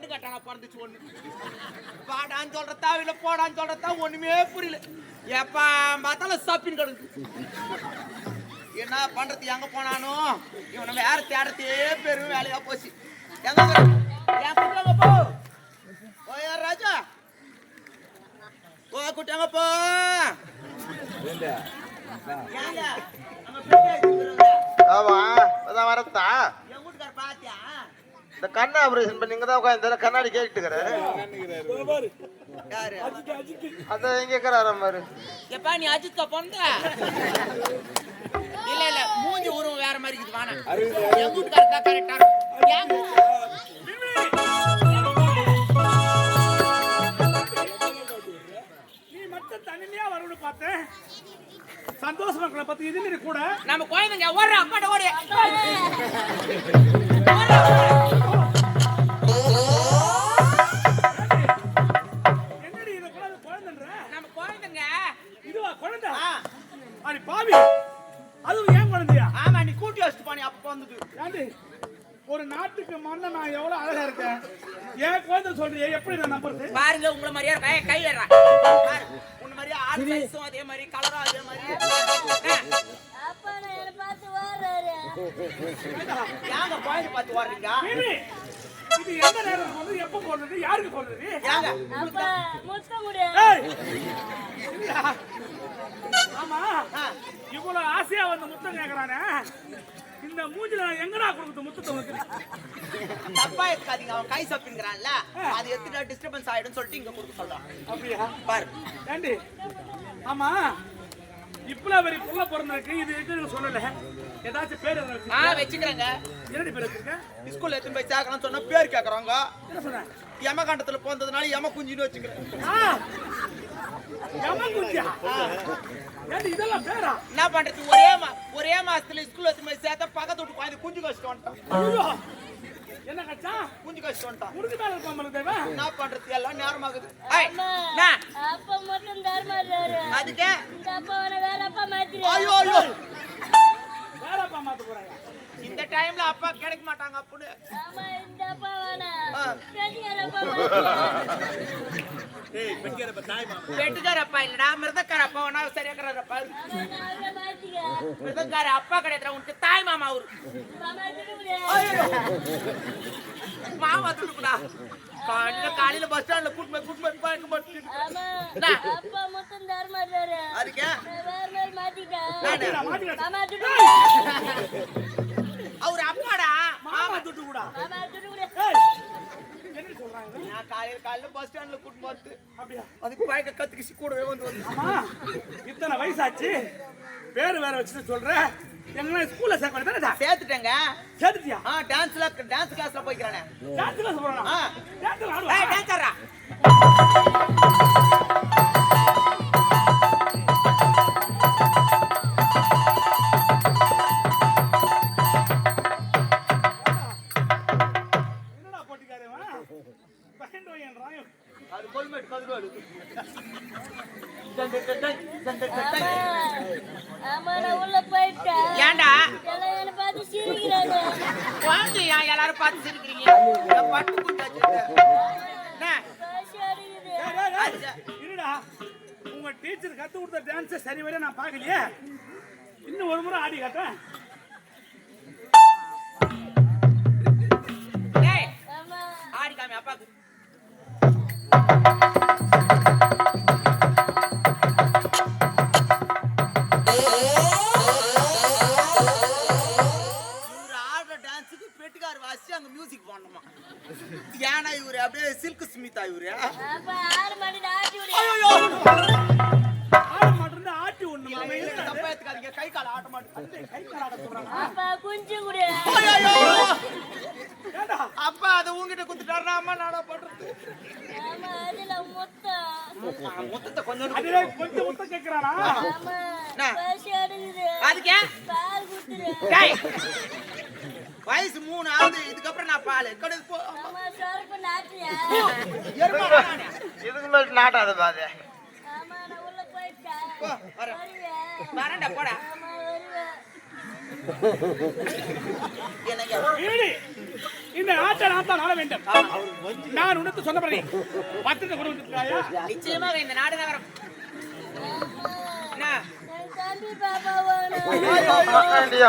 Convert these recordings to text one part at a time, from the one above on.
ரெண்டு கட்டானா பிறந்துச்சு ஒண்ணு. பாடான்னு சொல்றதா இல்ல போடான்னு சொல்றதா ஒண்ணுமே புரியல. எப்ப பார்த்தாலும் சப்பின்னு கிடக்கு. என்ன பண்றது? எங்க போனானோ இவனை வேற தேடத்தே பெரும் வேலையா போச்சு. எங்க கூட்டாங்க போ ராஜா, ஓ கூட்டாங்க போ. ஆமா அதான் வரத்தா. என் வீட்டுக்கார பாத்தியா? இந்த கண்ணு ஆபரேஷன் பண்ணி இங்கதான் உட்காந்து கண்ணாடி கேட்டுக்கிறேன். யாரு அத எங்க இருக்கிறாரா பாரு. எப்பா நீ அஜித்தா பொண்ண? இல்ல இல்ல மூஞ்சி உருவம் வேற மாதிரி இருக்குது. வானா என் வீட்டுக்கார தான் கரெக்டா. நீ மட்டும் தனிமையா வரணும்னு பார்த்தேன். சந்தோஷமா இருக்கலாம் பத்தி இது கூட நம்ம கோயந்தங்க ஓடுற அப்பாட்ட ஓடி. என்னடி இத கூட குழந்தைன்ற? நம்ம கோயந்தங்க. இதுவா குழந்தை? அடி பாவி, அதுவும் ஏன் குழந்தையா? ஆமா நீ கூட்டி வச்சிட்டு போனி அப்ப வந்துது. ஏண்டி ஒரு நாட்டுக்கு மன்னன் நான் எவ்வளவு அழகா இருக்கேன், ஏன் குழந்தை சொல்றியே? எப்படி நான் நம்புறது? பாருங்க உங்கள மாதிரியா கை ஏறா பாரு. உன்ன மாதிரியா ஆள் சைஸும் அதே மாதிரி கலரும் அதே மாதிரி. அப்பா நான் என்ன பார்த்து வர்றாரு. யாங்க கோயந்த பார்த்து ஓடுறீங்க? இது எந்த நேரம் போறது, எப்ப போறது, யாருக்கு போறது? யாங்க அப்பா முத்த முடிய. ஏய் ஆமா இவ்வளவு ஆசையா வந்து முத்தம் கேக்குறானே, இந்த மூஞ்சில எங்கடா கொடுக்குது முத்தத்தை உனக்கு? தப்பா இருக்காதீங்க. அவன் கை சப்பிங்கிறான்ல, அது எத்தனை டிஸ்டர்பன்ஸ் ஆயிடும் சொல்லிட்டு இங்க கொடுக்க சொல்றான். அப்படியா? பாரு ஏண்டி ஆமா இப்பலாம் வெறி புள்ள பிறந்திருக்கு, இது எதுன்னு சொல்லல. ஏதாச்சும் பேர் வச்சுக்கிறேங்க. என்னடி பேர் வச்சிருக்க? ஸ்கூல்ல எத்தனை போய் சேர்க்கணும்னு சொன்னா பேர் கேக்குறாங்க. என்ன சொன்ன? யமகாண்டத்துல போந்ததுனால யம குஞ்சின்னு வச்சுக்கிறேன். யமகுஞ்சியா? ஏண்டி இதெல்லாம் பேரா? என்ன பண்றது? ஒரே மாசத்துல ஸ்கூல்ல எத்தனை போய் சேர்த்தா பக்கத்து வீட்டு குழந்தை குஞ்சு கழிச்சுட்டு வந்துட்டான். என்ன கச்சா? குஞ்சு கழிச்சுட்டு வந்துட்டான். முடிஞ்சு மேல இருப்பான் தேவா. என்ன பண்றது? எல்லாம் நேரமாகுது. அப்பா மட்டும் தர்மாறாரு. அதுக்கே இந்த அப்பாவை வேற அப்பா மாத்திரு. ஐயோ ஐயோ வேற அப்பா மாத்த போறாங்க. இந்த டைம்ல அப்பா கிடைக்க மாட்டாங்க. அப்படி ஆமா இந்த அப்பா வேணா. பெட்டிக்கார அப்பா பெட்டுக்கார அப்பா இல்லடா, மிருதக்கார அப்பா வேணா சரியாக்காரப்பா. மிருதக்கார அப்பா கிடையாது, உனக்கு தாய் மாமா அவரு. மாமா துடுக்குடா. காலையில பஸ் ஸ்டாண்ட்ல கூட்டு அப்பா மட்டும் தர்மாறாரு. அதுக்கே வேற மேல் மாத்திட்டா. மாமா துடு. அவரு அப்பாடா. மாமா துட்டு கூட. மாமா துடு கூட. என்ன சொல்றாங்க? நான் காலையில பஸ் ஸ்டாண்ட்ல கூட்டு போறது. அப்படியா? அதுக்கு பழக்க கத்துக்கிச்சு கூடவே வந்து. ஆமா இத்தனை வயசாச்சு, பேரு வேற வச்சுட்டு சொல்ற. எங்க ஸ்கூல்ல சேர்க்க தானே? சேர்த்துட்டேங்க. சேர்த்துட்டியா? டான்ஸ் கிளாஸ்ல போய்க்கிறானே. டான்ஸ் கிளாஸ் போறானா? டான்ஸ் ஆடுவா? டான்ஸ் ஆடுறா. என்னடா போட்டிக்காரவா? பையன் என் ராயம். அது கொல்மேட் கதுவாடு. ஆமா நான் உள்ள போயிட்டேன். ஏண்டா எல்லாம் என்ன பார்த்து சிரிக்கிறாங்க. குழந்தையா எல்லாரும் பார்த்து சிரிக்கிறீங்க? பட்டு குண்டாச்சு. காசு அடிக்குது. இருடா, உங்க டீச்சர் கத்து கொடுத்த டான்ஸ் சரி வர நான் பாக்கலையே. இன்னும் ஒரு முறை ஆடி காட்டேன். ஆமா ஆடி காமி அப்பாக்கு. மியூசிக் போடணுமா? ஏன்னா இவரு அப்படியே சில்க் ஸ்மிதா இவரு. அப்பா 6 மணிக்கு ஆட்டி விடு. ஆட மாட்டேன்னு ஆட்டி ஒண்ணுமா? தப்பா எடுத்துக்காதீங்க. கை கால ஆட்ட மாட்டேன். கை கால் ஆட சொல்றாங்க. அப்பா குஞ்சு குடு. ஏண்டா அப்பா அதை உங்ககிட்ட குடுத்துட்டாருன்னா அம்மா நாடா பண்றது. ஆமா அதுல முத்தம். மொத்தத்தை கொஞ்சம் அதுல கொஞ்சம் முத்தம் கேக்குறானா? ஆமா காசு அடிக்குது. அதுக்கே பால் குடுத்துரு. வயசு 3 ஆகுது. இதுக்கப்புறம் நான் பால் கடைக்கு போ. ஆமா சரப்பு நாட்டியா? இதுக்கு மேல நாட்டாத பாது. ஆமா நான் உள்ள போயிட்டேன். போ வரேன். வருவேன். வரேன்டா போடா. ஆமா வருவேன். என்னங்க இருடி. இந்த நாட்டை நான் தான் ஆள வேண்டும். நான் உனக்கு சொன்னபடி பத்திரத்தை கொண்டு வந்துட்டாயா? நிச்சயமாக இந்த நாடு நகரம் என்ன என் தம்பி பாப்பா வேணும்.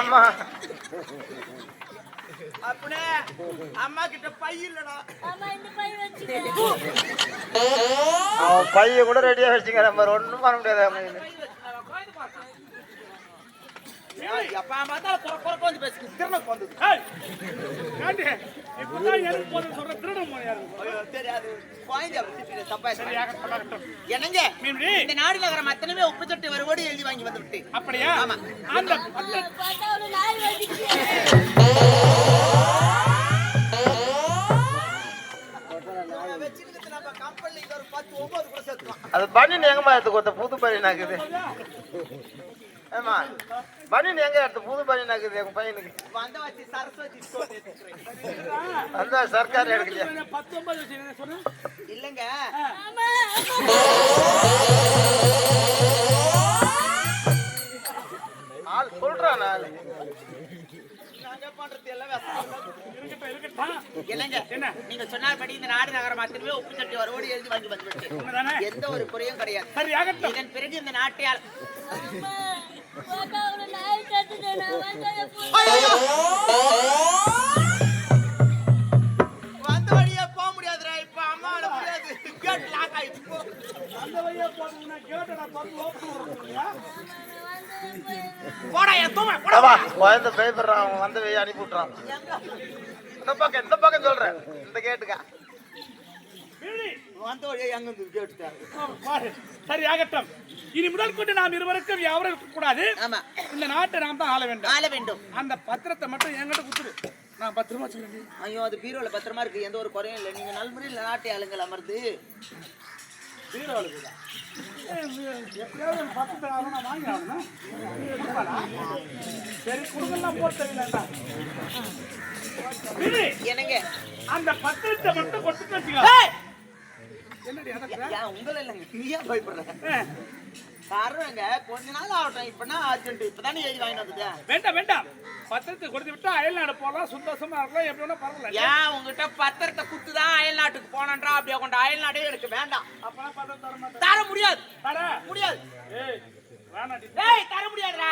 அம்மா அப்படியே அம்மா கிட்ட பை இல்லடா. அம்மா இந்த பை வச்சுக்க. அவன் பைய கூட ரெடியா வச்சுக்கிற மாதிரி ஒண்ணும் பண்ண முடியாது அவங்க பை வச்சு அவன் கோயந்து பார்த்தான். அப்பா அம்மா குறை வந்து பேசி திரும்ப வந்து ஏய், காண்டி, இப்பதான் எனக்கு போதும் சொல்ற திருடம் போனியா தெரியாது கோயந்து அப்படி தப்பா சரியாக சொல்லட்டும். என்னங்க மீன்டி, இந்த நாடு நகரம் அத்தனையுமே உப்பு சட்டை வருவோடு எழுதி வாங்கி வந்து விட்டு அப்படியா? ஆமா. அந்த பத்திர பார்த்தா ஒரு நாய் வச்சுக்க. வச்சுக்கிட்டு நம்ம கம்பெனிக்கு ஒரு 10 9 கூட சேர்த்துக்கலாம். அது பனின் எங்கம்மா எடுத்து கொடுத்த புது பனின் ஆக்குது ஆமா பனின் எங்க எடுத்து புது பனின் ஆக்குது எங்க பையனுக்கு வந்த வச்சு சரஸ்வதி ஸ்டோர் எடுத்துக்கிறேன். அந்த சர்க்கார் எடுக்கலையா 19 வச்சு என்ன சொன்ன? இல்லங்க அம்மா ஆள் சொல்றான் ஆளு நாங்க பண்றது எல்லாம் விஷம். இருக்கட்டும். இல்லங்க என்ன? நீங்க சொன்னபடி இந்த நாடு நகரம் அத்தனையுமே உப்பு சட்டை வருவோடு எழுதி வாங்கி வந்து விட்டு உண்மைதானே? எந்த ஒரு குறையும் கிடையாது. சரியாகட்டும். இதன் பிறகு இந்த நாட்டையால் அம்மா பார்த்தா ஒரு நாய் கத்துது. நான் வந்ததை வந்த வழியே போக முடியாதுடா. இப்ப அம்மாவால முடியாது. கேட் லாக் ஆயிடுச்சு. அந்த வழியா போறதுன்னா கேட்டடா வந்து ஓப்பன் வரணும்யா. போடா என் தூம போடா குழந்தை பயப்படுறான் அவன் வந்து அனுப்பி விட்டுறான் இந்த பக்கம் சொல்றேன் இந்த கேட்டுக்கா மீன்டி, வந்த வழியே எங்க இருந்து கேட்டுட்டாரு. பாரு. சரியாகட்டும். இனி முதல் கொண்டு நாம் இருவருக்கும் யாரும் இருக்கக்கூடாது. ஆமா இந்த நாட்டை நாம் தான் ஆள வேண்டும். ஆள வேண்டும். அந்த பத்திரத்தை மட்டும் என்கிட்ட கொடுத்துரு. நான் பத்திரமா வச்சுக்கிறேன். ஐயோ அது பீரோல பத்திரமா இருக்கு. எந்த ஒரு குறையும் இல்லை. நீங்க நல்முறையில் நாட்டை ஆளுங்கள் அமர்ந்து எப்படியாவது ஒரு பத்திரத்தை ஆகணும், நான் வாங்கி ஆகணும். சரி குடும்பம் போட்டு என்னங்க அந்த பத்திரத்தை மட்டும் கொடுத்துட்டு வச்சுக்கோ. ஏய்! என்னடி அதற்கு? ஏன் உங்களை இல்லைங்க நீயா பயப்படுற காரணங்க கொஞ்ச நாள் ஆகட்டும். இப்பனா அர்ஜென்ட் இப்பதானே எழுதி வாங்கிட்டு வந்துட்டு. வேண்டாம் வேண்டாம். பத்திரத்தை கொடுத்து விட்டா அயல்நாடு போகலாம், சந்தோஷமா இருக்கலாம், எப்படி வேணா பரவாயில்ல. ஏன் உங்ககிட்ட பத்திரத்தை குத்துதான் அயல் நாட்டுக்கு போனன்றா அப்படியே கொண்ட அயல் நாடே எனக்கு வேண்டாம். அப்பெல்லாம் பத்திரம் தர மாட்டேன். தர முடியாது தர முடியாது. ஏய் வேணாடி. ஏய் தர முடியாதுடா.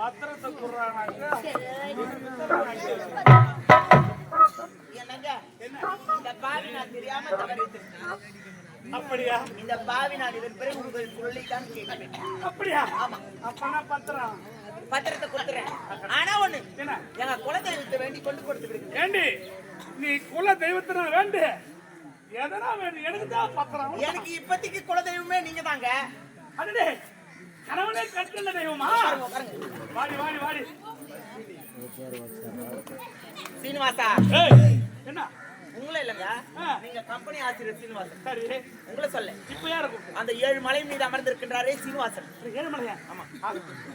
பத்திரத்தை குடுறாங்க. என்னங்க இந்த பாவி நான் தெரியாம தவறிட்டேன். அப்படியா? இந்த பாவி நான் இதன் பிறகு உங்கள் சொல்லித்தான் கேட்கிறேன். அப்படியா? ஆமா அப்பனா பத்திரம் பத்திரத்தை கொடுத்துறேன். ஆனா ஒண்ணு என்ன? எங்க குலதெய்வத்தை வேண்டி கொண்டு கொடுத்து விடுங்க. ஏண்டி நீ குல தெய்வத்தினா வேண்டு எதனா வேணும், எனக்கு தான் பத்திரம். எனக்கு இப்போதைக்கு குலதெய்வமே நீங்க தாங்க. அடடே கணவனே கற்கல தெய்வமா? வாடி வாடி வாடி. சீனிவாசா ஏய் என்ன? உங்களே இல்லைங்க ஆ. நீங்க கம்பெனி ஆசிரியர் சீனிவாசன். சரி உங்களை சொல்ல இப்ப யார கூப்பிடு? அந்த 7 மலை மீது அமர்ந்திருக்கின்றாரே சீனிவாசன். ஏழுமலையா? ஆமா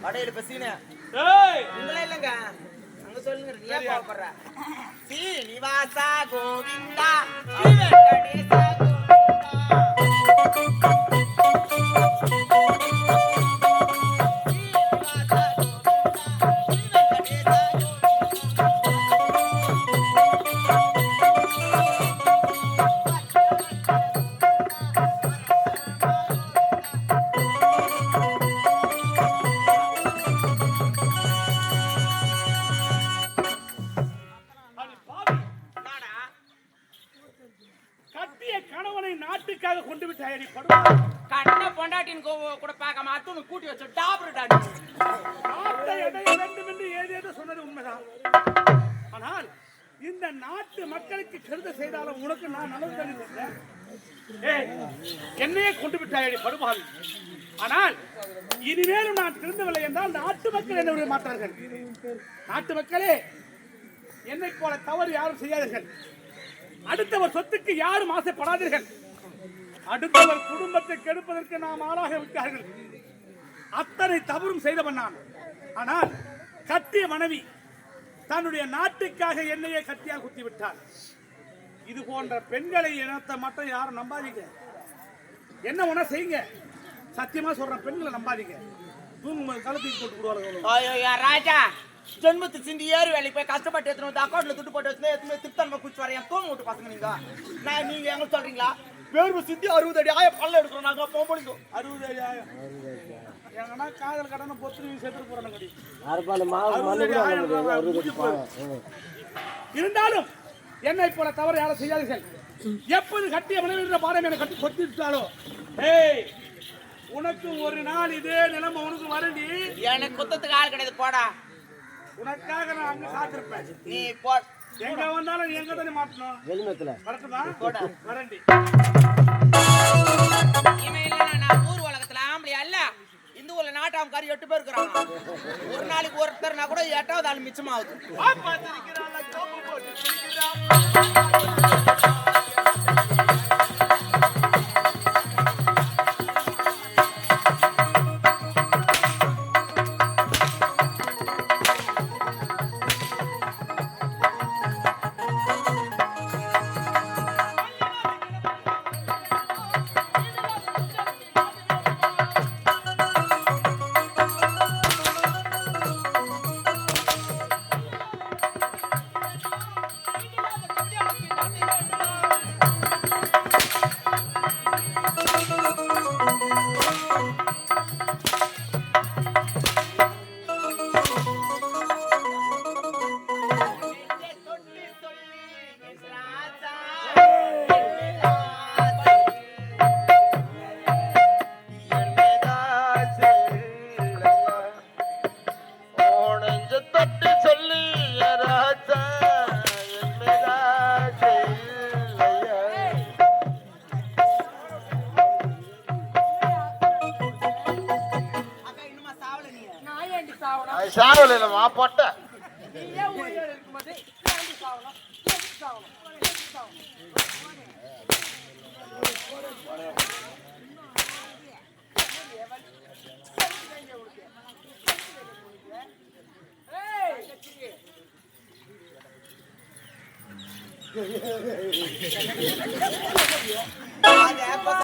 வடையில இப்ப சீன ஏய் உங்களே இல்லைங்க அங்க சொல்லுங்க. நீ ஏன் பாவப்படுற? சீனிவாசா கோவிந்தா ஸ்ரீ வெங்கடேசா அது பாவி. நானா கட்டிய கணவனை நாட்டுக்காக கொண்டு விட்டாயடி படுவா. கண்ண பொண்டாட்டின் கூட பார்க்காம அத்துன்னு கூட்டி வச்சு டாபர் டாடி. நாட்டை அடைய வேண்டும் என்று ஏதேதோ சொன்னது உண்மைதான். ஆனால் இந்த நாட்டு மக்களுக்கு கருத செய்தாலும் உனக்கு நான் நல்லது தருகிறேன். ஏய் என்னையே கொண்டு விட்டாயடி படுபாவி. ஆனால் இனிமேலும் நான் திருந்தவில்லை என்றால் நாட்டு மக்கள் என்ன விட மாட்டார்கள். நாட்டு மக்களே என்னை போல தவறு யாரும் செய்யாதீர்கள். அடுத்தவர் சொத்துக்கு யாரும் ஆசைப்படாதீர்கள். அடுத்தவர் குடும்பத்தை கெடுப்பதற்கு நாம் ஆளாக விட்டார்கள். அத்தனை தவறும் செய்தவன் நான். ஆனால் கட்டிய மனைவி தன்னுடைய நாட்டுக்காக என்னையே கத்தியால் குத்தி விட்டார். இது போன்ற பெண்களை இனத்தை மட்டும் யாரும் நம்பாதீங்க. என்ன ஒண்ணா செய்யுங்க. சத்தியமா சொல்றேன், பெண்களை நம்பாதீங்க. தூங்கும் கலத்துக்கு போட்டு விடுவாங்க. ஐயோ யார் ராஜா ஜென்மத்து சிந்தி ஏறு வேலைக்கு போய் கஷ்டப்பட்டு எடுத்துன்னு வந்து அக்கௌண்ட்ல துட்டு போட்டு வச்சு எத்தனை திருத்தன்மை குச்சி வர என் தூங்க விட்டு பசங்க நீங்க எங்க சொல்றீங்களா? வேர்வு சிந்தி 60 அடி ஆய பல்ல எடுக்கிறோம் நாங்க போக 60 அடி ஆயம் எங்கன்னா காதல் கடனை பொத்து செத்துட்டு போறோம் கடி. இருந்தாலும் என்னை போல தவறு யாரும் செய்யாதீர்கள். எப்போது கட்டிய மனைவி பாடம் என்னை கட்டி கொத்திட்டாலோ, ஏய் உனக்கு ஒரு நாள் இதே நிலைமை உனக்கு வரண்டி. எனக்கு குத்தத்துக்கு ஆள் கிடையாது போடா. உனக்காக நான் அங்க காத்திருப்பேன். நீ போ. எங்க வந்தாலும் எங்க தானே மாட்டணும். வெளிமத்துல வரட்டுமா? போடா. வரண்டி. இவன் இல்லைன்னா நான் ஊர் உலகத்துல ஆம்பளையா இல்ல. இந்த ஊர்ல நாட்டாமக்காரி 8 பேர் இருக்கிறாங்க. ஒரு நாளைக்கு ஒருத்தர்னா கூட 8வது ஆள் மிச்சமாகுது. சாவலைமா பொட்ட அது